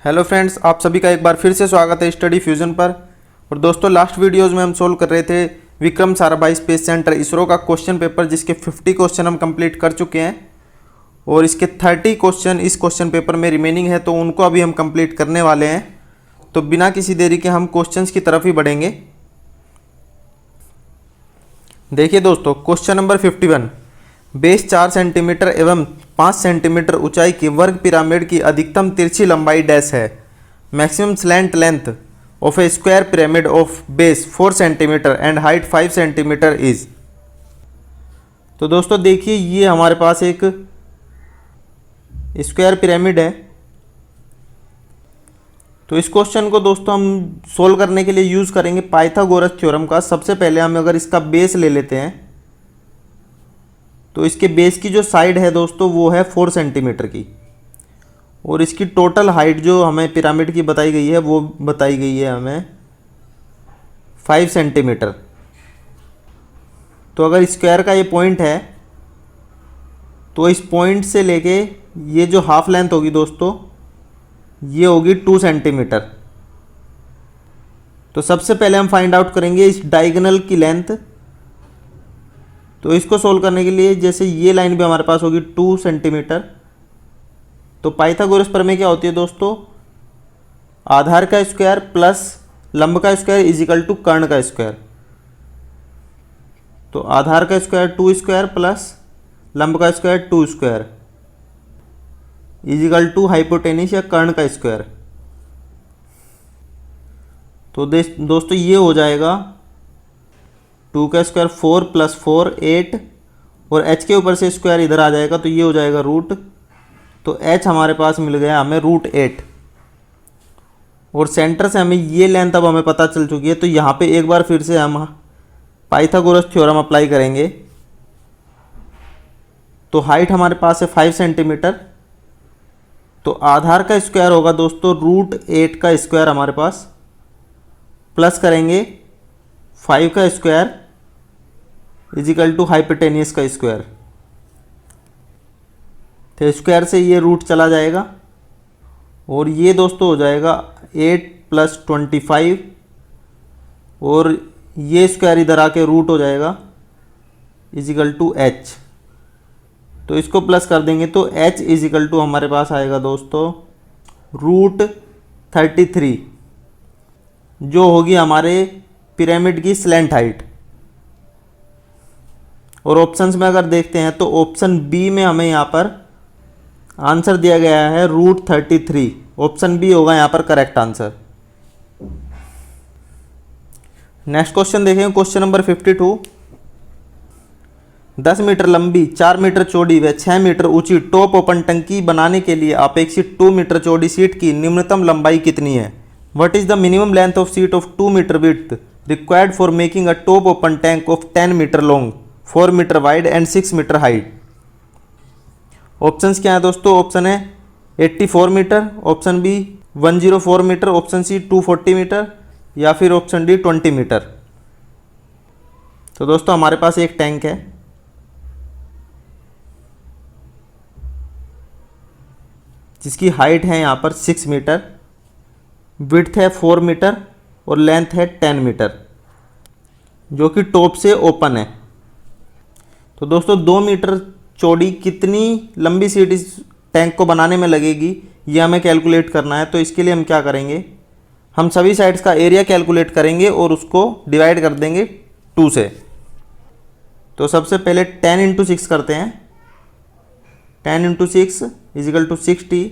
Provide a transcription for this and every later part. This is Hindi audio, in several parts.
हेलो फ्रेंड्स, आप सभी का एक बार फिर से स्वागत है स्टडी फ्यूजन पर। और दोस्तों, लास्ट वीडियोस में हम सोल्व कर रहे थे विक्रम साराभाई स्पेस सेंटर इसरो का क्वेश्चन पेपर, जिसके 50 क्वेश्चन हम कंप्लीट कर चुके हैं और इसके 30 क्वेश्चन इस क्वेश्चन पेपर में रिमेनिंग है, तो उनको अभी हम कंप्लीट करने वाले हैं। तो बिना किसी देरी के हम क्वेश्चंस की तरफ ही बढ़ेंगे। देखिए दोस्तों, क्वेश्चन नंबर 51। बेस 4 सेंटीमीटर एवं 5 सेंटीमीटर ऊंचाई की वर्ग पिरामिड की अधिकतम तिरछी लंबाई डैश है। Maximum slant length of A square pyramid of base 4 centimetre and height 5 centimetre is. तो दोस्तों देखिए, ये हमारे पास एक स्क्वायर पिरामिड है। तो इस क्वेश्चन को दोस्तों हम सोल्व करने के लिए यूज़ करेंगे पाइथागोरस थ्योरम का। सबसे पहले हम अगर इसका बेस ले लेते हैं तो इसके बेस की जो साइड है दोस्तों वो है 4 सेंटीमीटर की, और इसकी टोटल हाइट जो हमें पिरामिड की बताई गई है वो बताई गई है हमें 5 सेंटीमीटर। तो अगर स्क्वायर का ये पॉइंट है तो इस पॉइंट से लेके ये जो हाफ लेंथ होगी दोस्तों ये होगी 2 सेंटीमीटर। तो सबसे पहले हम फाइंड आउट करेंगे इस डायगोनल की लेंथ। तो इसको सोल्व करने के लिए जैसे ये लाइन भी हमारे पास होगी 2 सेंटीमीटर। तो पाइथागोरस प्रमेय क्या होती है दोस्तों? आधार का स्क्वायर प्लस लंब का स्क्वायर इज इक्वल टू कर्ण का स्क्वायर। तो आधार का स्क्वायर 2 स्क्वायर प्लस लंब का square 2 square is equal to hypotenuse या कर्ण का स्क्वायर। तो दोस्तों ये हो जाएगा 2 का स्क्वायर 4 प्लस 4 8, और h के ऊपर से स्क्वायर इधर आ जाएगा तो ये हो जाएगा रूट। तो h हमारे पास मिल गया हमें √8, और सेंटर से हमें ये लेंथ अब हमें पता चल चुकी है। तो यहाँ पे एक बार फिर से हम पाइथागोरस थ्योरम अप्लाई करेंगे। तो हाइट हमारे पास है 5 सेंटीमीटर। तो आधार का स्क्वायर होगा दोस्तों √8 का स्क्वायर हमारे पास, प्लस करेंगे 5 का square is equal to hypotenuse का स्क्वायर। तो स्क्वायर से ये रूट चला जाएगा और ये दोस्तों हो जाएगा 8 + 25, और ये स्क्वायर इधर आके रूट हो जाएगा इज इक्वल टू h। तो इसको प्लस कर देंगे तो h इज इक्वल टू हमारे पास आएगा दोस्तों √33, जो होगी हमारे पिरामिड की स्लैंट हाइट। और ऑप्शंस में अगर देखते हैं तो ऑप्शन बी में हमें यहाँ पर आंसर दिया गया है √33। ऑप्शन बी होगा यहाँ पर करेक्ट आंसर। नेक्स्ट क्वेश्चन देखें, क्वेश्चन नंबर 52। 10 मीटर लंबी, 4 मीटर चौड़ी व 6 मीटर ऊंची टॉप ओपन टंकी बनाने के लिए अपेक्षित 2 मीटर चौड़ी सीट की न्यूनतम लंबाई कितनी है? What is the minimum length of sheet of 2 meter width required for making a top open tank of 10 meter long, 4 meter wide and 6 meter height? Options क्या है दोस्तों? ऑप्शन है 84 metre, option B 104 metre, option C 240 metre, या फिर ऑप्शन डी 20 मीटर। तो दोस्तों हमारे पास एक टैंक है जिसकी हाइट है यहाँ पर 6 मीटर, विड्थ है 4 मीटर और लेंथ है 10 मीटर, जो कि टॉप से ओपन है। तो दोस्तों 2 मीटर चौड़ी कितनी लंबी सीट इस टैंक को बनाने में लगेगी ये हमें कैलकुलेट करना है। तो इसके लिए हम क्या करेंगे, हम सभी साइड्स का एरिया कैलकुलेट करेंगे और उसको डिवाइड कर देंगे 2 से। तो सबसे पहले 10 × 6 करते हैं। 10 × 6 इज इक्वल टू 60।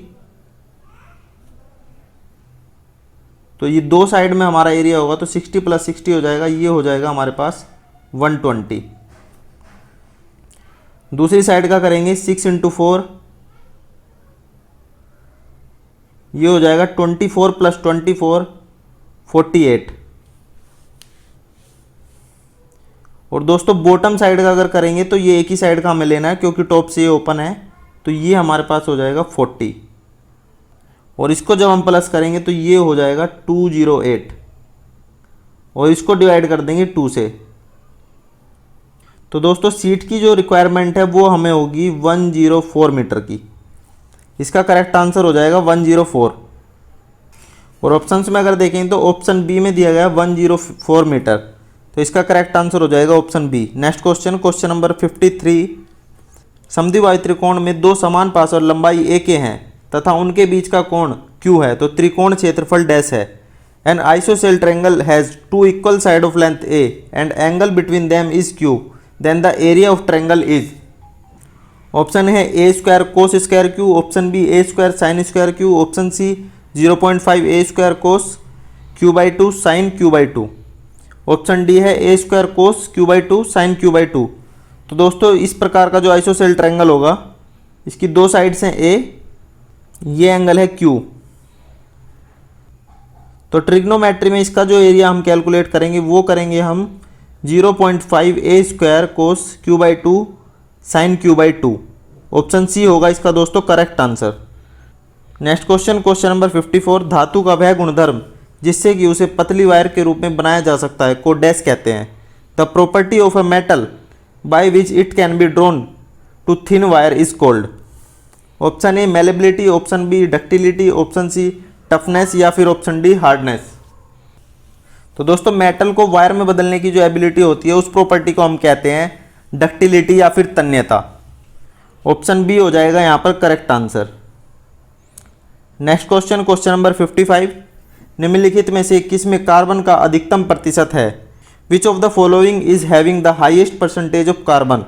तो ये दो साइड में हमारा एरिया होगा तो 60 + 60 हो जाएगा, ये हो जाएगा हमारे पास 120। दूसरी साइड का करेंगे 6 × 4, ये हो जाएगा 24 + 24 48। और दोस्तों बॉटम साइड का अगर करेंगे तो ये एक ही साइड का हमें लेना है क्योंकि टॉप से ये ओपन है। तो ये हमारे पास हो जाएगा 40, और इसको जब हम प्लस करेंगे तो ये हो जाएगा 208, और इसको डिवाइड कर देंगे 2 से। तो दोस्तों सीट की जो रिक्वायरमेंट है वो हमें होगी 104 मीटर की। इसका करेक्ट आंसर हो जाएगा 104। और ऑप्शंस में अगर देखें तो ऑप्शन बी में दिया गया 104 मीटर, तो इसका करेक्ट आंसर हो जाएगा option B. Next question, question number 53। समद्विबाहु त्रिकोण में दो समान पास और लंबाई ए के हैं तथा उनके बीच का कोण क्यू है, तो त्रिकोण क्षेत्रफल डैश है। An isosceles triangle has two equal side of length A and angle between them is Q, then the area of triangle is. Option है A square cos square Q, option B A square sine square Q, option C 0.5 A square cos Q by two sine Q by two, option D है A square cos Q by two sine Q by two. तो दोस्तों इस प्रकार का जो आइसोसेल ट्रायंगल होगा, इसकी दो साइड्स हैं ए, ये एंगल है क्यू, तो ट्रिग्नोमेट्री में इसका जो एरिया हम कैलकुलेट करेंगे वो करेंगे हम 0.5 A square cos Q by two sine Q by two. Option C होगा इसका दोस्तों correct answer. Next question, question number 54। धातु का वह गुणधर्म जिससे कि उसे पतली वायर के रूप में बनाया जा सकता है को डैश कहते हैं। The property of a metal by which it can be drawn to thin wire is called. Option A malleability, option B ductility, option C toughness या फिर ऑप्शन डी हार्डनेस। तो दोस्तों मेटल को वायर में बदलने की जो एबिलिटी होती है उस प्रॉपर्टी को हम कहते हैं डक्टिलिटी या फिर तन्यता। ऑप्शन बी हो जाएगा यहाँ पर correct answer. Next question, question number 55। निम्नलिखित में से किसमें कार्बन का अधिकतम प्रतिशत है? Which of the following is having the highest percentage of carbon?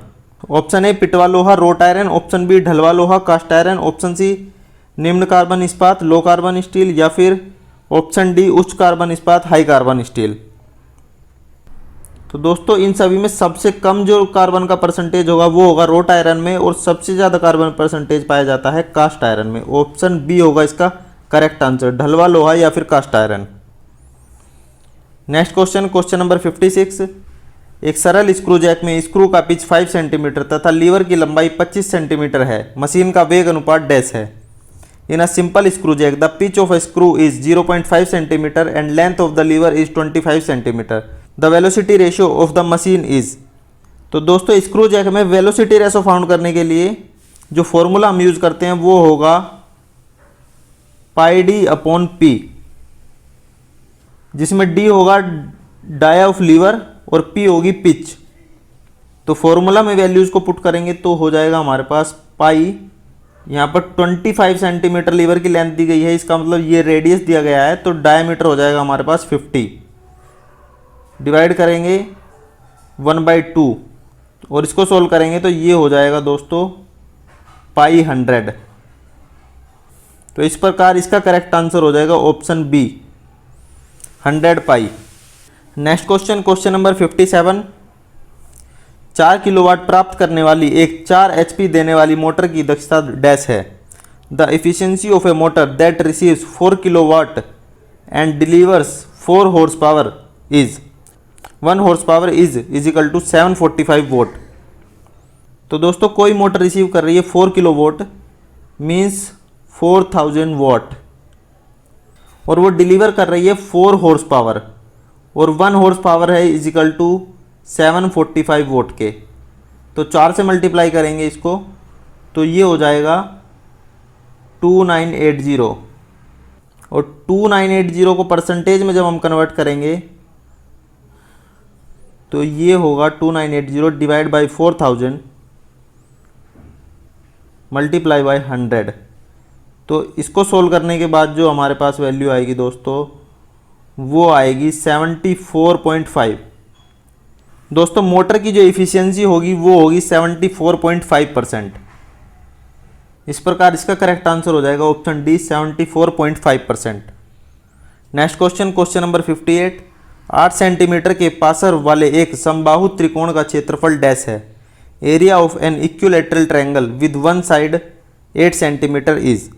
Option A पिटवा लोहा रोट आयरन, ऑप्शन बी ढलवा लोहा कास्ट आयरन, ऑप्शन सी निम्न कार्बन इस्पात लो कार्बन स्टील या फिर ऑप्शन डी उच्च कार्बन इस्पात हाई कार्बन स्टील। तो दोस्तों इन सभी में सबसे कम जो कार्बन का परसेंटेज होगा वो होगा रोट आयरन में, और सबसे ज़्यादा कार्बन परसेंटेज पाया जाता है कास्ट आयरन में। ऑप्शन बी होगा इसका करेक्ट आंसर, ढलवा लोहा या फिर cast iron. Next question, question number 56। एक सरल स्क्रू जैक में स्क्रू का पिच 5 सेंटीमीटर तथा लीवर की लंबाई 25 सेंटीमीटर है। मशीन का वेग अनुपात डैश है। In a simple screw jack the pitch of a screw is 0.5 centimetre and length of the lever is 25 centimetre. The velocity ratio of the machine is. तो दोस्तों स्क्रू जैक में वेलोसिटी रेशो फाउंड करने के लिए जो फॉर्मूला हम यूज करते हैं वो होगा पाई डी अपॉन पी, जिसमें डी होगा डाया ऑफ लीवर और पी होगी पिच। तो फॉर्मूला में वैल्यूज को पुट करेंगे तो हो जाएगा हमारे पास पाई, यहाँ पर 25 सेंटीमीटर लीवर की लेंथ दी गई है, इसका मतलब ये रेडियस दिया गया है, तो डायमीटर हो जाएगा हमारे पास 50, डिवाइड करेंगे 1/2 और इसको सोल्व करेंगे तो ये हो जाएगा दोस्तों पाई 100। तो इस प्रकार इसका करेक्ट आंसर हो जाएगा option B 100 pi. Next question, question number 57। 4 kilowatt प्राप्त करने वाली एक 4 HP देने वाली मोटर की दक्षता डैश है। The efficiency of a motor that receives 4 kilowatt and delivers 4 horse power is 1 horse power is equal to 745 watt. तो दोस्तों कोई मोटर रिसीव कर रही है 4 किलोवाट मीन्स 4000 वाट, और वो डिलीवर कर रही है 4 हॉर्स पावर, और 1 हॉर्स पावर है इज इक्वल टू 745 वोट के। तो 4 से मल्टीप्लाई करेंगे इसको तो ये हो जाएगा 2980, और 2980 को परसेंटेज में जब हम कन्वर्ट करेंगे तो ये होगा 2980 डिवाइड बाई 4000 मल्टीप्लाई बाई 100। तो इसको सोल्व करने के बाद जो हमारे पास वैल्यू आएगी दोस्तों वो आएगी 74.5। दोस्तों मोटर की जो इफ़िशियंसी होगी वो होगी 74.5%। इस प्रकार इसका करेक्ट आंसर हो जाएगा option D 74.5%। Next question, question number 58। 8 centimetre के पासर वाले एक समबाहु त्रिकोण का क्षेत्रफल डैश है। Area of an equilateral triangle with one side 8 centimetre is.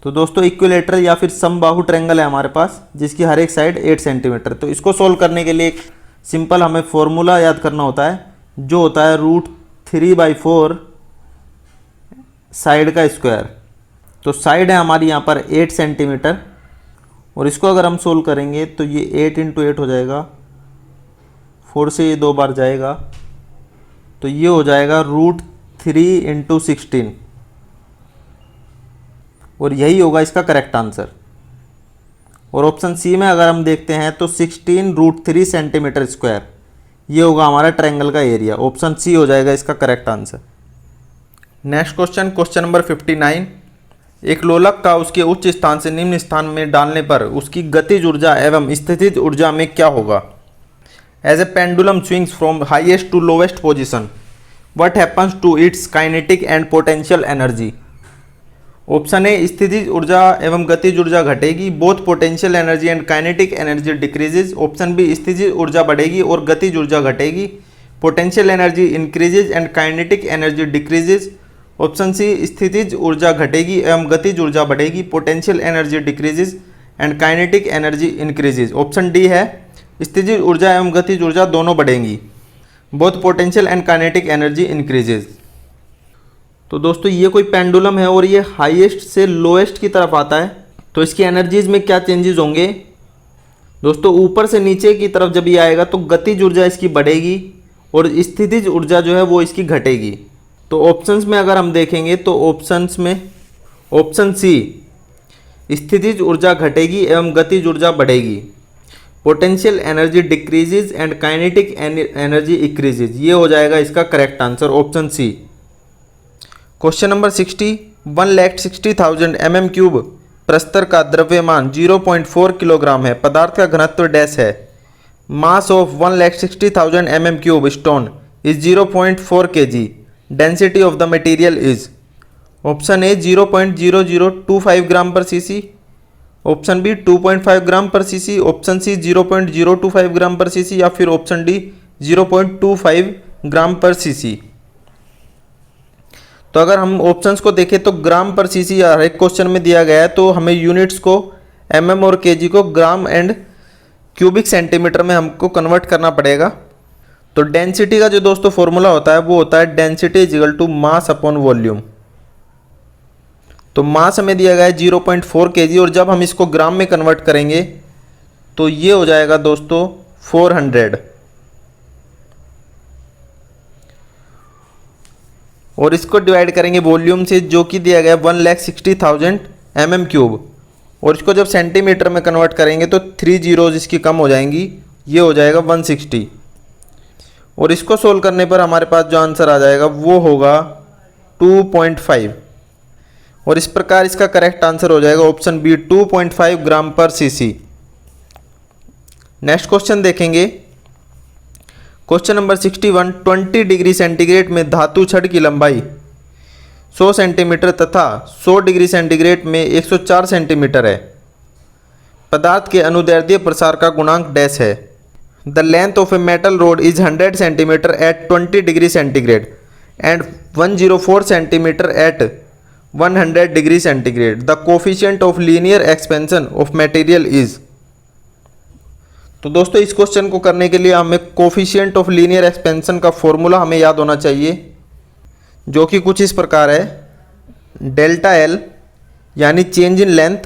तो दोस्तों इक्विलैटरल या फिर समबाहु ट्रायंगल है हमारे पास जिसकी हर एक साइड 8 सेंटीमीटर। तो इसको सोल्व करने के लिए एक सिंपल हमें फॉर्मूला याद करना होता है जो होता है √3/4 साइड का स्क्वायर। तो साइड है हमारी यहाँ पर 8 सेंटीमीटर, और इसको अगर हम सोल्व करेंगे तो ये 8 × 8 हो जाएगा, 4 से ये 2 बार जाएगा, तो ये हो जाएगा √3 × 16, और यही होगा इसका करेक्ट आंसर। और ऑप्शन सी में अगर हम देखते हैं तो 16√3 सेंटीमीटर स्क्वायर, ये होगा हमारा ट्रायंगल का एरिया। ऑप्शन सी हो जाएगा इसका correct answer. Next question, question number 59। एक लोलक का उसके उच्च स्थान से निम्न स्थान में डालने पर उसकी गतिज ऊर्जा एवं स्थितिज ऊर्जा में क्या होगा? As a pendulum swings from highest to lowest position, what happens to its kinetic and potential energy? Option A स्थितिज ऊर्जा एवं गतिज ऊर्जा घटेगी, both potential energy and kinetic energy decreases. Option B स्थितिज ऊर्जा बढ़ेगी और गतिज ऊर्जा घटेगी, potential energy increases and kinetic energy decreases. Option C स्थितिज ऊर्जा घटेगी एवं गतिज ऊर्जा बढ़ेगी, potential energy decreases and kinetic energy increases. Option D है स्थितिज ऊर्जा एवं गतिज ऊर्जा दोनों बढ़ेंगी, both potential and kinetic energy increases. तो दोस्तों ये कोई पेंडुलम है और ये हाईएस्ट से लोएस्ट की तरफ आता है, तो इसकी एनर्जीज में क्या चेंजेस होंगे? दोस्तों ऊपर से नीचे की तरफ जब ये आएगा तो गतिज ऊर्जा इसकी बढ़ेगी और स्थितिज ऊर्जा जो है वो इसकी घटेगी। तो ऑप्शंस में अगर हम देखेंगे तो ऑप्शंस में ऑप्शन सी स्थितिज ऊर्जा घटेगी एवं गतिज ऊर्जा बढ़ेगी, potential energy decreases and kinetic energy increases, ये हो जाएगा इसका correct answer option C. Question number 60। 1,60,000 mm³ प्रस्तर का द्रव्यमान 0.4 किलोग्राम है, पदार्थ का घनत्व डैश है। Mass of 1,60,000 mm³ stone is 0.4 kg, density of the material is. Option A 0.0025 ग्राम पर सीसी, ऑप्शन बी 2.5 ग्राम पर सीसी, ऑप्शन सी 0.025 ग्राम पर सीसी या फिर ऑप्शन डी 0.25 ग्राम पर सीसी। तो अगर हम ऑप्शंस को देखें तो ग्राम पर सीसी हर एक क्वेश्चन में दिया गया है, तो हमें यूनिट्स को एमएम और केजी को ग्राम एंड क्यूबिक सेंटीमीटर में हमको कन्वर्ट करना पड़ेगा। तो डेंसिटी का जो दोस्तों फॉर्मूला होता है वो होता है density is equal to mass upon volume. तो मास हमें दिया गया है 0.4 kg और जब हम इसको ग्राम में कन्वर्ट करेंगे तो ये हो जाएगा दोस्तों 400 और इसको डिवाइड करेंगे वॉल्यूम से जो कि दिया गया 1,60,000 mm³ और इसको जब सेंटीमीटर में कन्वर्ट करेंगे तो 3 जीरोज इसकी कम हो जाएंगी, ये हो जाएगा 160 और इसको सोल्व करने पर हमारे पास जो आंसर आ जाएगा वो होगा 2.5 और इस प्रकार इसका करेक्ट आंसर हो जाएगा ऑप्शन बी 2.5 ग्राम पर सीसी। नेक्स्ट क्वेश्चन देखेंगे, क्वेश्चन नंबर 61। 20 डिग्री सेंटीग्रेड में धातु छड़ की लंबाई 100 सेंटीमीटर तथा 100 डिग्री सेंटीग्रेड में 104 सेंटीमीटर है। पदार्थ के अनुदैर्ध्य प्रसार का गुणांक डैश है। The length of a metal rod is 100 centimetre at 20 degree centigrade and 104 centimetre at 100 degree centigrade. The coefficient of linear expansion of material is. तो दोस्तों इस क्वेश्चन को करने के लिए हमें कोफिशिएंट ऑफ लीनियर एक्सपेंशन का फॉर्मूला हमें याद होना चाहिए, जो कि कुछ इस प्रकार है। डेल्टा एल यानी change in length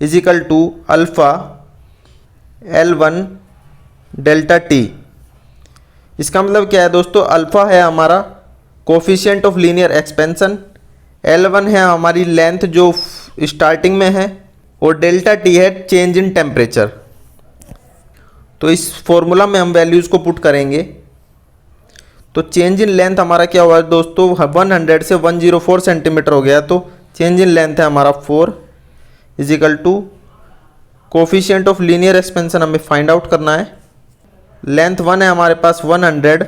is equal to alpha L1 delta T. इसका मतलब क्या है दोस्तों, अल्फा है हमारा coefficient of linear expansion, L1 है हमारी लेंथ जो स्टार्टिंग में है और डेल्टा टी है चेंज इन टेम्परेचर। तो इस फॉर्मूला में हम वैल्यूज़ को पुट करेंगे तो चेंज इन लेंथ हमारा क्या हुआ दोस्तों, 100 से 104 सेंटीमीटर हो गया, तो चेंज इन लेंथ है हमारा 4 is equal to coefficient of linear expansion हमें फाइंड आउट करना है। लेंथ 1 है हमारे पास 100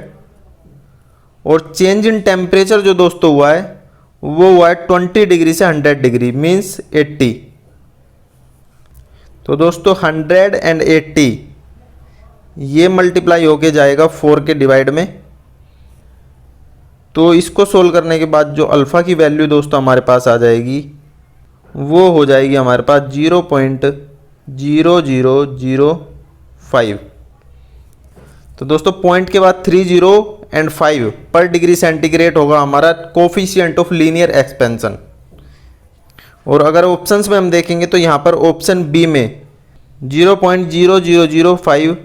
और चेंज इन टेम्परेचर जो दोस्तों हुआ है वो हुआ है 20 डिग्री से 100 डिग्री मीन्स 80। तो दोस्तों 100 एंड 80 ये मल्टीप्लाई होके जाएगा 4 के डिवाइड में। तो इसको सोल्व करने के बाद जो अल्फ़ा की वैल्यू दोस्तों हमारे पास आ जाएगी वो हो जाएगी हमारे पास 0.0005। तो दोस्तों पॉइंट के बाद 30 एंड 5 पर डिग्री सेंटीग्रेड होगा हमारा कोफिशिएंट ऑफ लीनियर एक्सपेंशन। और अगर ऑप्शंस में हम देखेंगे तो यहाँ पर ऑप्शन बी में 0.0005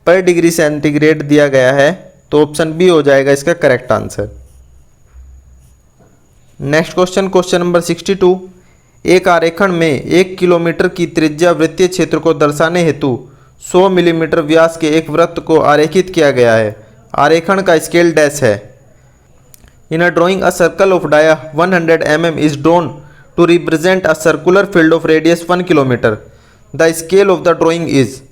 पर डिग्री सेंटीग्रेड दिया गया है, तो ऑप्शन बी हो जाएगा इसका correct answer. Next question, question number 62। एक आरेखण में 1 किलोमीटर की त्रिज्या वृत्तीय क्षेत्र को दर्शाने हेतु 100 मिलीमीटर व्यास के एक वृत्त को आरेखित किया गया है। आरेखण का स्केल डैश है। In a drawing a circle of dia 100 mm is drawn to represent a circular field of radius 1 kilometre. The scale of the drawing is.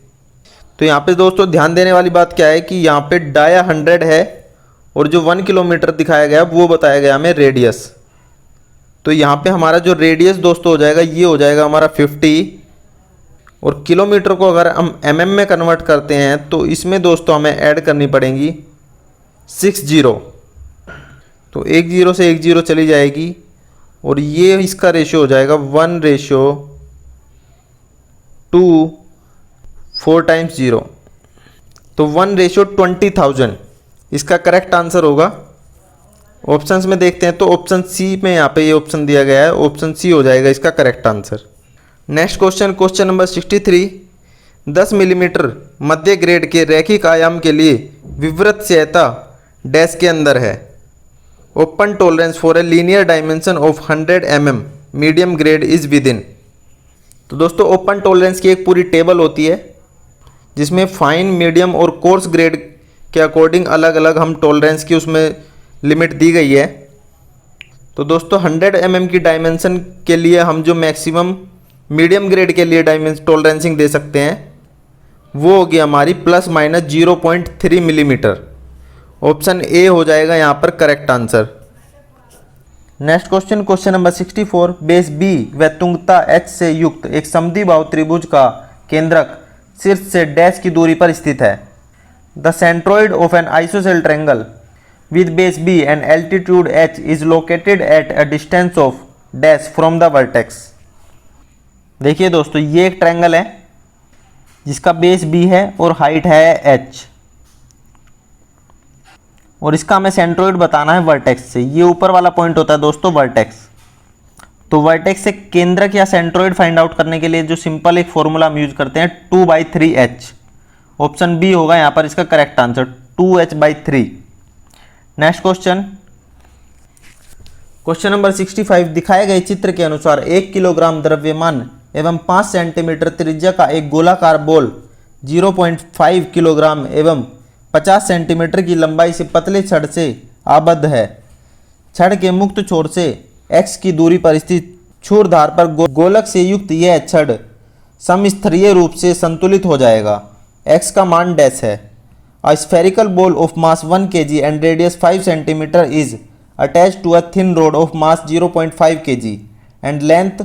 तो यहाँ पे दोस्तों ध्यान देने वाली बात क्या है कि यहाँ पे डाया 100 है और जो 1 किलोमीटर दिखाया गया वो बताया गया हमें रेडियस। तो यहाँ पे हमारा जो रेडियस दोस्तों हो जाएगा ये हो जाएगा हमारा 50, और किलोमीटर को अगर हम mm में कन्वर्ट करते हैं तो इसमें दोस्तों हमें ऐड करनी पड़ेंगी 60। तो एक जीरो से एक जीरो चली जाएगी और ये इसका रेशियो हो जाएगा 1:2 टाइम्स 0। तो 1:20,000 इसका करेक्ट आंसर होगा। ऑप्शंस में देखते हैं तो ऑप्शन सी में यहाँ पे ये ऑप्शन दिया गया है, ऑप्शन सी हो जाएगा इसका correct answer. Next question, question number 63। 10 millimetre मध्य ग्रेड के रैखिक आयाम के लिए विवृत सहायता डैश के अंदर है। Open tolerance for a linear dimension of 100 mm medium grade is with in. तो दोस्तों ओपन टॉलरेंस की एक पूरी टेबल होती है जिसमें फाइन, मीडियम और कोर्स ग्रेड के अकॉर्डिंग अलग अलग हम टॉलरेंस की उसमें लिमिट दी गई है। तो दोस्तों 100 mm की डायमेंशन के लिए हम जो मैक्सिमम मीडियम ग्रेड के लिए टॉलरेंसिंग दे सकते हैं वो होगी हमारी ±0.3 मिलीमीटर। ऑप्शन ए हो जाएगा यहाँ पर correct answer. Next question, question number 64। Base B व तुंगता एच से युक्त एक समद्विबाहु त्रिभुज का केंद्रक शीर्ष से डैश की दूरी पर स्थित है। The centroid of an isosceles triangle with base B and altitude h is located at a distance of dash from the vertex। देखिए दोस्तों ये एक ट्रायंगल है जिसका बेस B है और हाइट है h, और इसका हमें सेंट्रोइड बताना है वर्टेक्स से। ये ऊपर वाला पॉइंट होता है दोस्तों वर्टेक्स। तो वर्टेक्स से केंद्रक या सेंट्रोइड फाइंड आउट करने के लिए जो सिंपल एक फॉर्मूला हम यूज करते हैं 2/3h। ऑप्शन बी होगा यहाँ पर इसका correct answer, 2h/3। Next question, question number 65। दिखाए गए चित्र के अनुसार 1 किलोग्राम द्रव्यमान एवं 5 सेंटीमीटर त्रिज्या का एक गोलाकार बॉल 0.5 किलोग्राम एवं 50 सेंटीमीटर की लंबाई से पतले छड़ से आबद्ध है। छड़ के मुक्त छोर से x की दूरी पर स्थित क्षुरधार पर गोलक से युक्त यह छड़ समस्थरीय रूप से संतुलित हो जाएगा। x का मान डैश है। A spherical ball of mass 1 kg and radius 5 cm is attached to a thin rod of mass 0.5 kg and length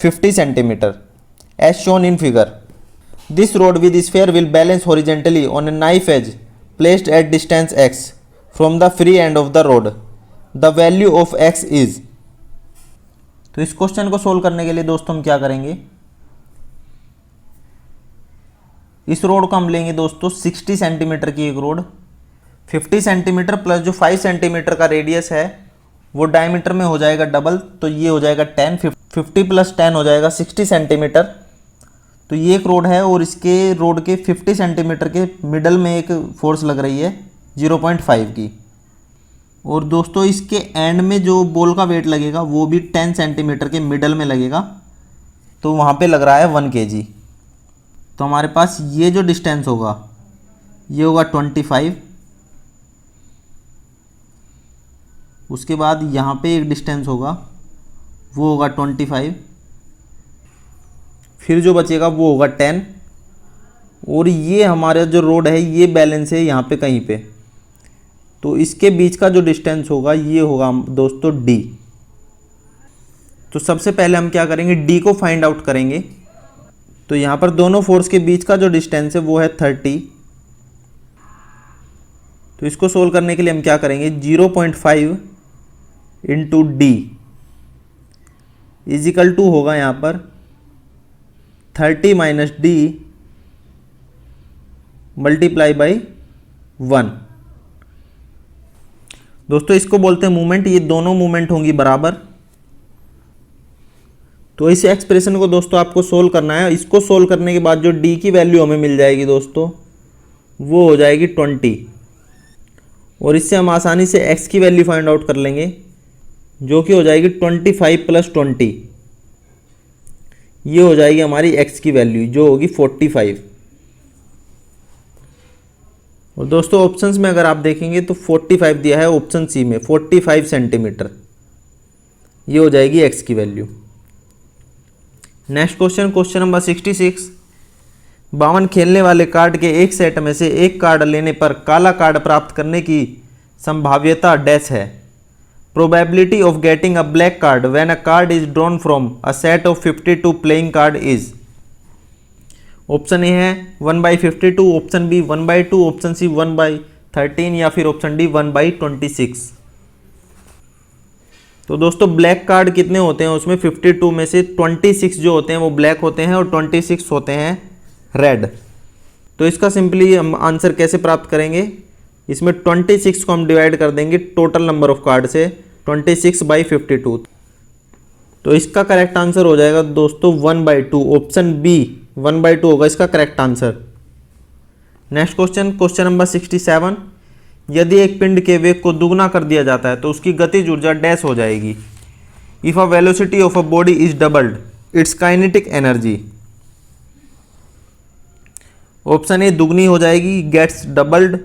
50 cm as shown in figure. This rod with sphere will balance horizontally on a knife edge placed at distance x from the free end of the rod. The value of x is। तो इस क्वेश्चन को सोल्व करने के लिए दोस्तों हम क्या करेंगे, इस रोड को हम लेंगे दोस्तों 60 सेंटीमीटर की एक रोड, 50 सेंटीमीटर प्लस जो 5 सेंटीमीटर का रेडियस है वो डायमीटर में हो जाएगा डबल, तो ये हो जाएगा 10, 50 + 10 हो जाएगा 60 सेंटीमीटर। तो ये एक रोड है और इसके रोड के 50 सेंटीमीटर के मिडल में एक फोर्स लग रही है 0.5 की, और दोस्तों इसके एंड में जो बॉल का वेट लगेगा वो भी 10 सेंटीमीटर के मिडल में लगेगा, तो वहाँ पे लग रहा है 1 kg। तो हमारे पास ये जो डिस्टेंस होगा ये होगा 25, उसके बाद यहाँ पे एक डिस्टेंस होगा वो होगा 25, फिर जो बचेगा वो होगा 10, और ये हमारा जो रोड है ये बैलेंस है यहाँ पे कहीं पे, तो इसके बीच का जो डिस्टेंस होगा ये होगा दोस्तों d। तो सबसे पहले हम क्या करेंगे, d को फाइंड आउट करेंगे। तो यहाँ पर दोनों फोर्स के बीच का जो डिस्टेंस है वो है 30। तो इसको सोल्व करने के लिए हम क्या करेंगे, 0.5 इंटू d इजिकल टू होगा यहाँ पर 30 - d मल्टीप्लाई बाई 1। दोस्तों इसको बोलते हैं मूवमेंट, ये दोनों मूवमेंट होंगी बराबर। तो इस एक्सप्रेशन को दोस्तों आपको सोल्व करना है। इसको सोल्व करने के बाद जो d की वैल्यू हमें मिल जाएगी दोस्तों वो हो जाएगी 20, और इससे हम आसानी से x की वैल्यू फाइंड आउट कर लेंगे जो कि हो जाएगी 25 + 20। ये हो जाएगी हमारी एक्स की वैल्यू जो होगी 45। और दोस्तों ऑप्शंस में अगर आप देखेंगे तो 45 दिया है ऑप्शन सी में, 45 सेंटीमीटर, ये हो जाएगी एक्स की value. Next question, question number 66। 52 खेलने वाले कार्ड के एक सेट में से एक कार्ड लेने पर काला कार्ड प्राप्त करने की संभाव्यता डैश है। Probability of getting a black card when a card is drawn from a set of 52 playing card is. Option A है 1/52, ऑप्शन बी 1/2, ऑप्शन सी 1/13 या फिर ऑप्शन डी 1/26। तो दोस्तों ब्लैक कार्ड कितने होते हैं उसमें 52 में से 26 जो होते हैं वो ब्लैक होते हैं और 26 होते हैं रेड। तो इसका सिंपली हम आंसर कैसे प्राप्त करेंगे, इसमें 26 को हम डिवाइड कर देंगे टोटल नंबर ऑफ कार्ड से, 26/52। तो इसका करेक्ट आंसर हो जाएगा दोस्तों 1/2, ऑप्शन बी 1/2 होगा इसका correct answer. Next question, question number 67। यदि एक पिंड के वेग को दुगना कर दिया जाता है तो उसकी गतिज ऊर्जा डैश हो जाएगी। If a velocity of a body is doubled it's kinetic energy. Option ए दुगनी हो जाएगी, गेट्स डबल्ड।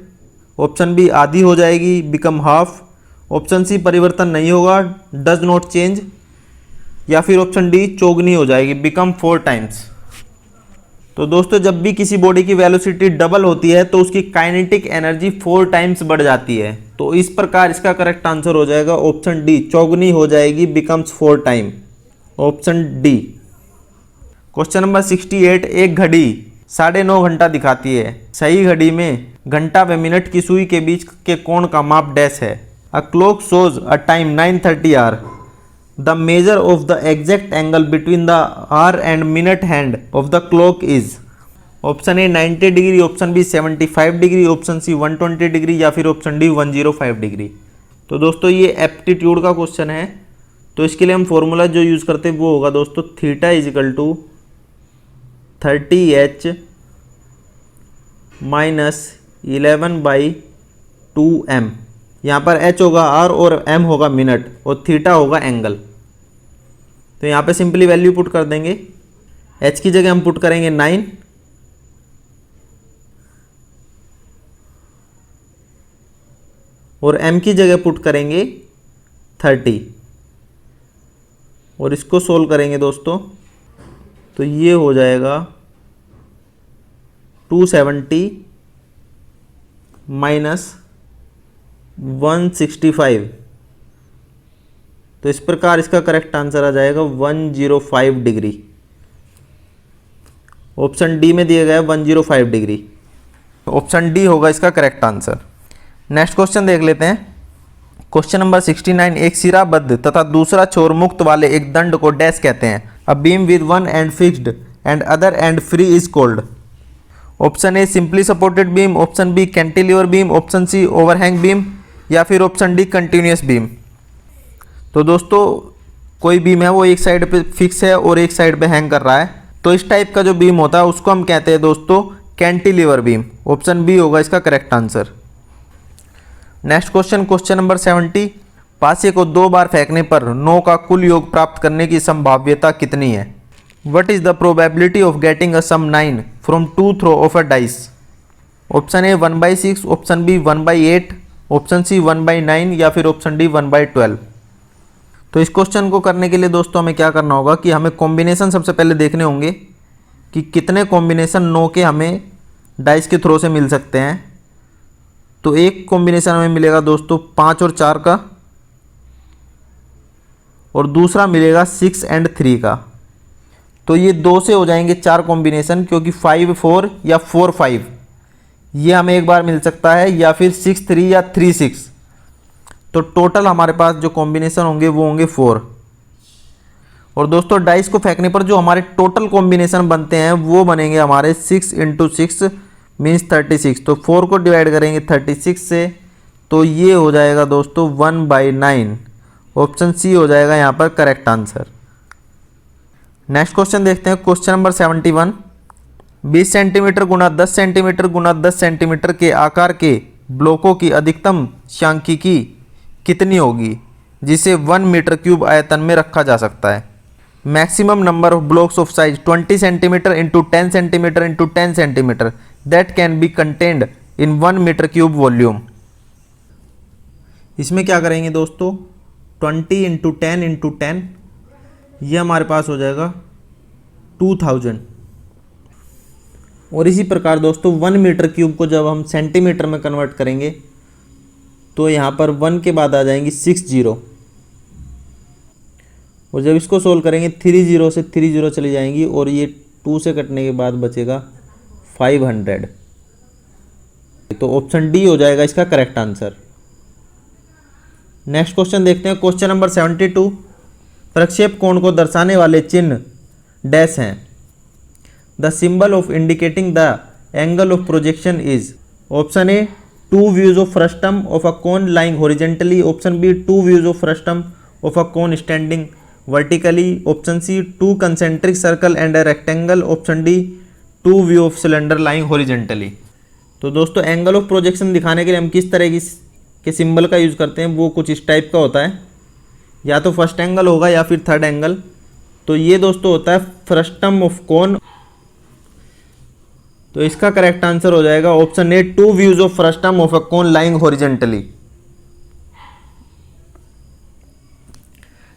ऑप्शन बी आधी हो जाएगी, बिकम हाफ। ऑप्शन सी परिवर्तन नहीं होगा, डज नॉट चेंज। या फिर ऑप्शन डी चौगुनी हो जाएगी, बिकम 4 टाइम्स। तो दोस्तों जब भी किसी बॉडी की वेलोसिटी डबल होती है तो उसकी काइनेटिक एनर्जी 4 टाइम्स बढ़ जाती है। तो इस प्रकार इसका करेक्ट आंसर हो जाएगा ऑप्शन डी, चौगुनी हो जाएगी, becomes 4 time, option D. Question number 68। एक घड़ी 9.5 घंटा दिखाती है। सही घड़ी में घंटा व मिनट की सुई के बीच के कोण का माप डैश है। A clock shows a time 9:30 hour. The measure of the exact angle between the hour and minute hand of the clock is। Option A 90 degree, option B 75 degree, option C 120 degree या फिर ऑप्शन डी 105 डिग्री। तो दोस्तों ये एप्टीट्यूड का क्वेश्चन है, तो इसके लिए हम फॉर्मूला जो यूज़ करते हैं वो होगा दोस्तों theta is equal to 30h minus 11/2m। यहाँ पर h होगा आर और m होगा मिनट और थीटा होगा एंगल। तो यहाँ पे सिंपली वैल्यू पुट कर देंगे। h की जगह हम पुट करेंगे 9 और m की जगह पुट करेंगे 30 और इसको सोल्व करेंगे दोस्तों तो ये हो जाएगा 270 माइनस 165। तो इस प्रकार इसका करेक्ट आंसर आ जाएगा 105 डिग्री। ऑप्शन डी में दिया गया है 105 डिग्री, ऑप्शन डी होगा इसका करेक्ट आंसर। नेक्स्ट क्वेश्चन देख लेते हैं। Question number 69। एक सिराबद्ध तथा दूसरा छोर मुक्त वाले एक दंड को डैश कहते हैं। A beam with one end fixed and other end free is called. Option A simply supported beam, option B cantilever beam, option C overhang beam या फिर ऑप्शन डी कंटिन्यूस बीम। तो दोस्तों कोई बीम है वो एक साइड पे फिक्स है और एक साइड पे हैंग कर रहा है, तो इस टाइप का जो बीम होता है उसको हम कहते हैं दोस्तों कैंटिलीवर बीम। ऑप्शन बी होगा इसका correct answer. Next question, question number 70। पासे को 2 बार फेंकने पर 9 का कुल योग प्राप्त करने की संभाव्यता कितनी है। What is the probability of getting a sum 9 from 2 throw of a dice? Option A 1/6, option B 1/8, option C 1/9 या फिर ऑप्शन डी 1/12। तो इस क्वेश्चन को करने के लिए दोस्तों हमें क्या करना होगा कि हमें कॉम्बिनेशन सबसे पहले देखने होंगे कि कितने कॉम्बिनेशन 9 के हमें डाइस के थ्रो से मिल सकते हैं। तो एक कॉम्बिनेशन हमें मिलेगा दोस्तों 5 और 4 का और दूसरा मिलेगा 6 और 3 का। तो ये 2 से हो जाएंगे 4 कॉम्बिनेशन, क्योंकि 5 4 या 4 5 ये हमें एक बार मिल सकता है, या फिर 6 3 या 3 6। तो टोटल हमारे पास जो कॉम्बिनेशन होंगे वो होंगे 4। और दोस्तों डाइस को फेंकने पर जो हमारे टोटल कॉम्बिनेशन बनते हैं वो बनेंगे हमारे 6 × 6 मीन्स 36। तो 4 को डिवाइड करेंगे 36 से, तो ये हो जाएगा दोस्तों 1/9। ऑप्शन सी हो जाएगा यहाँ पर करेक्ट आंसर। नेक्स्ट क्वेश्चन देखते हैं। Question number 71। 20 सेंटीमीटर गुना 10 सेंटीमीटर गुना 10 सेंटीमीटर के आकार के ब्लॉकों की अधिकतम सांख्यिकी कितनी होगी जिसे 1 मीटर क्यूब आयतन में रखा जा सकता है। maximum number of blocks of size 20 centimeter into 10 centimeter into 10 centimeter that can be contained in 1 meter cube volume। इसमें क्या करेंगे दोस्तों, 20 इंटू 10 इंटू 10, ये हमारे पास हो जाएगा 2000। और इसी प्रकार दोस्तों 1 मीटर क्यूब को जब हम सेंटीमीटर में कन्वर्ट करेंगे तो यहाँ पर 1 के बाद आ जाएंगी 6 जीरो, और जब इसको सोल्व करेंगे 3 जीरो से 3 जीरो चली जाएंगी और ये 2 से कटने के बाद बचेगा 500। तो ऑप्शन डी हो जाएगा इसका करेक्ट आंसर। नेक्स्ट क्वेश्चन देखते हैं, क्वेश्चन नंबर 72। प्रक्षेप कोण को दर्शाने वाले चिन्ह डैश हैं। The symbol of indicating the angle of projection is. Option A 2 views of frustum of a cone lying horizontally, option B 2 views of frustum of a cone standing vertically, option C 2 concentric circle and a rectangle, option D 2 view of cylinder lying horizontally। तो दोस्तों एंगल ऑफ प्रोजेक्शन दिखाने के लिए हम किस तरह के सिंबल का यूज़ करते हैं, वो कुछ इस टाइप का होता है, या तो फर्स्ट एंगल होगा या फिर थर्ड एंगल। तो ये दोस्तों होता है फ्रस्टम ऑफ कोन। तो इसका करेक्ट आंसर हो जाएगा option A 2 views of frustum of a cone lying horizontally.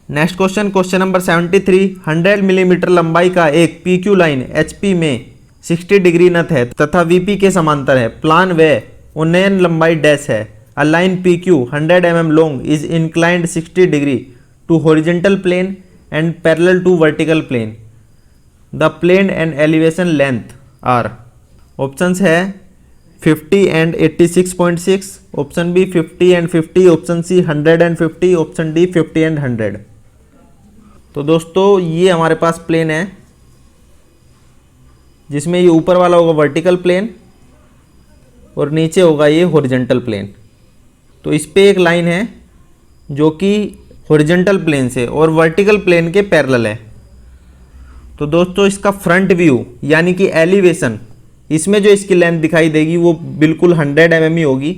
Next question, question number 73। 100 millimetre लंबाई का एक PQ लाइन HP में 60 डिग्री नत है तथा VP के समांतर है। प्लान व उन्नयन लंबाई डैश है। A line PQ 100 mm long is inclined 60 degree to horizontal plane and parallel to vertical plane. The plane and elevation length are. Options है 50 and 86.6, option B 50 and 50, option C 100 and 50, option D 50 and 100। तो दोस्तों ये हमारे पास प्लेन है जिसमें ये ऊपर वाला होगा वर्टिकल प्लेन और नीचे होगा ये हॉरिजेंटल प्लेन। तो इस पे एक लाइन है जो कि हॉरिजेंटल प्लेन से और वर्टिकल प्लेन के पैरेलल है। तो दोस्तों इसका फ्रंट व्यू यानी कि एलिवेशन, इसमें जो इसकी लेंथ दिखाई देगी वो बिल्कुल 100 mm ही होगी।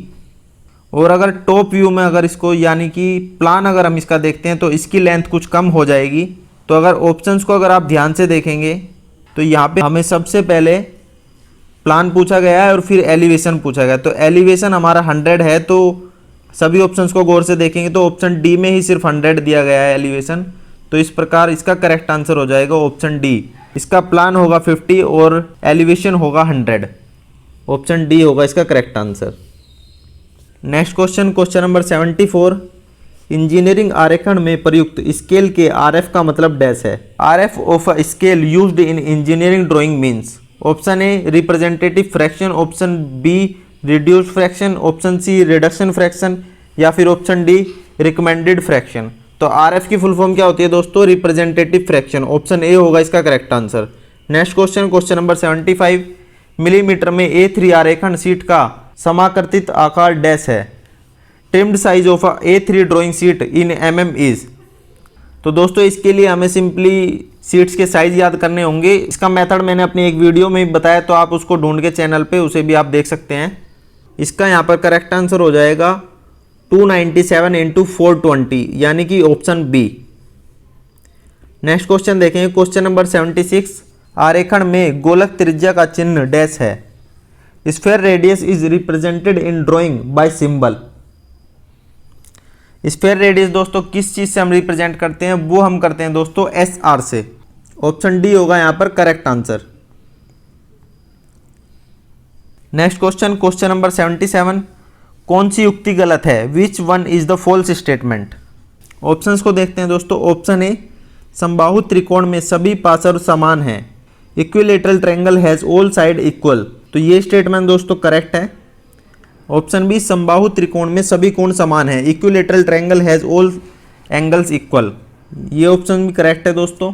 और अगर टॉप व्यू में अगर इसको यानी कि प्लान अगर हम इसका देखते हैं तो इसकी लेंथ कुछ कम हो जाएगी। तो अगर ऑप्शंस को अगर आप ध्यान से देखेंगे तो यहाँ पे हमें सबसे पहले प्लान पूछा गया है और फिर एलिवेशन पूछा गया। तो एलिवेशन हमारा 100 है, तो सभी ऑप्शंस को गौर से देखेंगे तो ऑप्शन डी में ही सिर्फ 100 दिया गया है एलिवेशन। तो इस प्रकार इसका करेक्ट आंसर हो जाएगा ऑप्शन डी। इसका प्लान होगा 50 और एलिवेशन होगा 100। ऑप्शन डी होगा इसका correct answer. Next question, question number 74। Engineering आरेखन में प्रयुक्त स्केल के RF का मतलब डैश है। RF of a scale used in engineering drawing means. Option A representative fraction, option B reduced fraction, option C reduction fraction, या फिर ऑप्शन डी रिकमेंडेड फ्रैक्शन। तो RF की फुल फॉर्म क्या होती है दोस्तों, रिप्रेजेंटेटिव फ्रैक्शन। ऑप्शन ए होगा इसका correct answer. Next question, question number 75। Millimetre में A3 आरेखन सीट का समाकृतित आकार डैश है। Trimmed size of A3 drawing sheet in mm is. तो दोस्तों इसके लिए हमें सिंपली सीट्स के साइज याद करने होंगे। इसका मेथड मैंने अपनी एक वीडियो में ही बताया, तो आप उसको ढूंढ के चैनल पे उसे भी आप देख सकते हैं। इसका यहाँ पर करेक्ट आंसर हो जाएगा 297 इंटू 420 यानी कि ऑप्शन बी। नेक्स्ट क्वेश्चन देखेंगे, क्वेश्चन नंबर 76। आरेखन में गोलक त्रिज्या का चिन्ह डैश है। Sphere radius is represented in drawing bye symbol. Sphere radius दोस्तों किस चीज से हम रिप्रेजेंट करते हैं, वो हम करते हैं दोस्तों SR से। ऑप्शन डी होगा यहाँ पर correct answer. Next question, question number 77। कौन सी युक्ति गलत है? Which one is the false statement. Options को देखते हैं दोस्तों। ऑप्शन ए समबाहु त्रिकोण में सभी पार्श्व समान हैं। Equilateral triangle has all side equal. तो ये स्टेटमेंट दोस्तों करेक्ट है। ऑप्शन बी समबाहु त्रिकोण में सभी कोण समान हैं। Equilateral triangle has all angles equal. ये ऑप्शन भी करेक्ट है दोस्तों।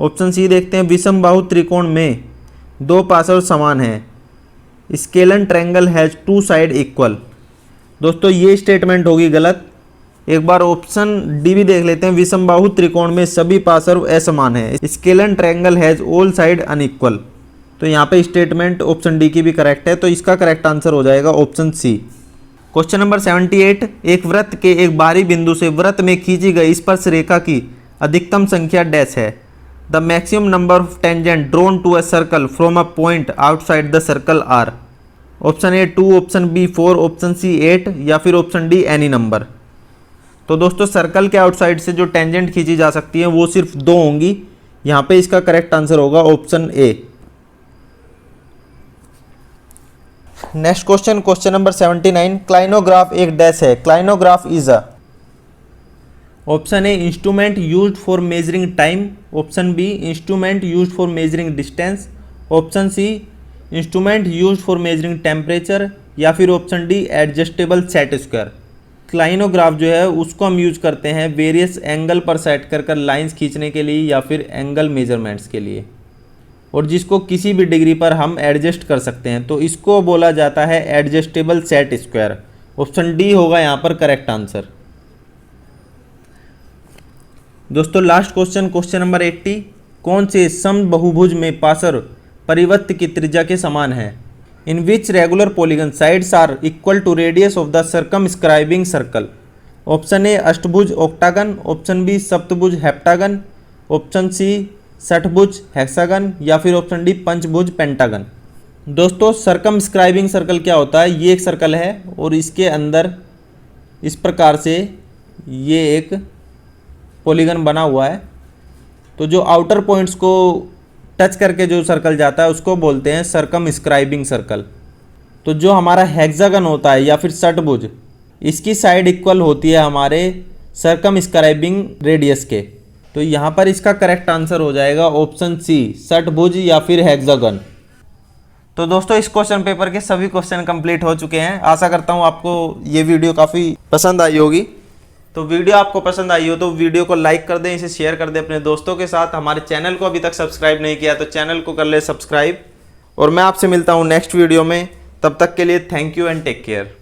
ऑप्शन सी देखते हैं, विषमबाहु त्रिकोण में दो पार्श्व समान हैं। Scalene triangle has two side equal. दोस्तों ये स्टेटमेंट होगी गलत। एक बार ऑप्शन डी भी देख लेते हैं, विषमबाहु त्रिकोण में सभी पार्श्व असमान हैं। Scalene triangle has all side unequal. तो यहाँ पे स्टेटमेंट ऑप्शन डी की भी करेक्ट है, तो इसका करेक्ट आंसर हो जाएगा ऑप्शन सी। Question number 78। एक वृत्त के एक बाहरी बिंदु से वृत्त में खींची गई स्पर्श रेखा की अधिकतम संख्या डैश है। The maximum number of tangent drawn to a circle from a point outside the circle are. Option A 2, option B 4, option C 8 या फिर ऑप्शन डी एनी नंबर। तो दोस्तों सर्कल के आउटसाइड से जो टेंजेंट खींची जा सकती है वो सिर्फ 2 होंगी। यहाँ पे इसका करेक्ट आंसर होगा option A. Next question, question number 79, clinograph एक डैश है। Clinograph is a. Option A instrument used for measuring time, option B instrument used for measuring distance, option C instrument used for measuring temperature या फिर option D adjustable set square. Clinograph जो है उसको हम यूज करते हैं वेरियस एंगल पर सेट कर कर लाइंस खींचने के लिए या फिर एंगल मेजरमेंट्स के लिए, और जिसको किसी भी डिग्री पर हम एडजस्ट कर सकते हैं, तो इसको बोला जाता है adjustable set square. Option D होगा यहाँ पर करेक्ट आंसर। दोस्तों लास्ट क्वेश्चन, क्वेश्चन नंबर 80, कौन से समबहुभुज में पार्श्व परिवृत्त की त्रिज्या के समान है। In which regular polygon sides are equal to radius of the circumscribing circle. Option A अष्टभुज ऑक्टागन, ऑप्शन बी सप्तभुज हेप्टागन, ऑप्शन सी षटभुज हेक्सागन या फिर ऑप्शन डी पंचभुज पेंटागन। दोस्तों सर्कमस्क्राइबिंग सर्कल क्या होता है, ये एक सर्कल है और इसके अंदर इस प्रकार से ये एक पॉलीगन बना हुआ है। तो जो आउटर पॉइंट्स को टच करके जो सर्कल जाता है उसको बोलते हैं सर्कमस्क्राइबिंग सर्कल। तो जो हमारा हेक्सागन होता है या फिर षटभुज, इसकी साइड इक्वल होती है हमारे सर्कमस्क्राइबिंग रेडियस के। तो यहाँ पर इसका करेक्ट आंसर हो जाएगा ऑप्शन सी षटभुज या फिर हेक्सागन। तो दोस्तों इस क्वेश्चन पेपर के सभी क्वेश्चन कंप्लीट हो चुके हैं। आशा करता हूँ आपको ये वीडियो काफ़ी पसंद आई होगी। तो वीडियो आपको पसंद आई हो तो वीडियो को लाइक कर दें, इसे शेयर कर दें अपने दोस्तों के साथ। हमारे चैनल को अभी तक सब्सक्राइब नहीं किया तो चैनल को कर ले सब्सक्राइब। और मैं आपसे मिलता हूँ नेक्स्ट वीडियो में, तब तक के लिए thank you and take care.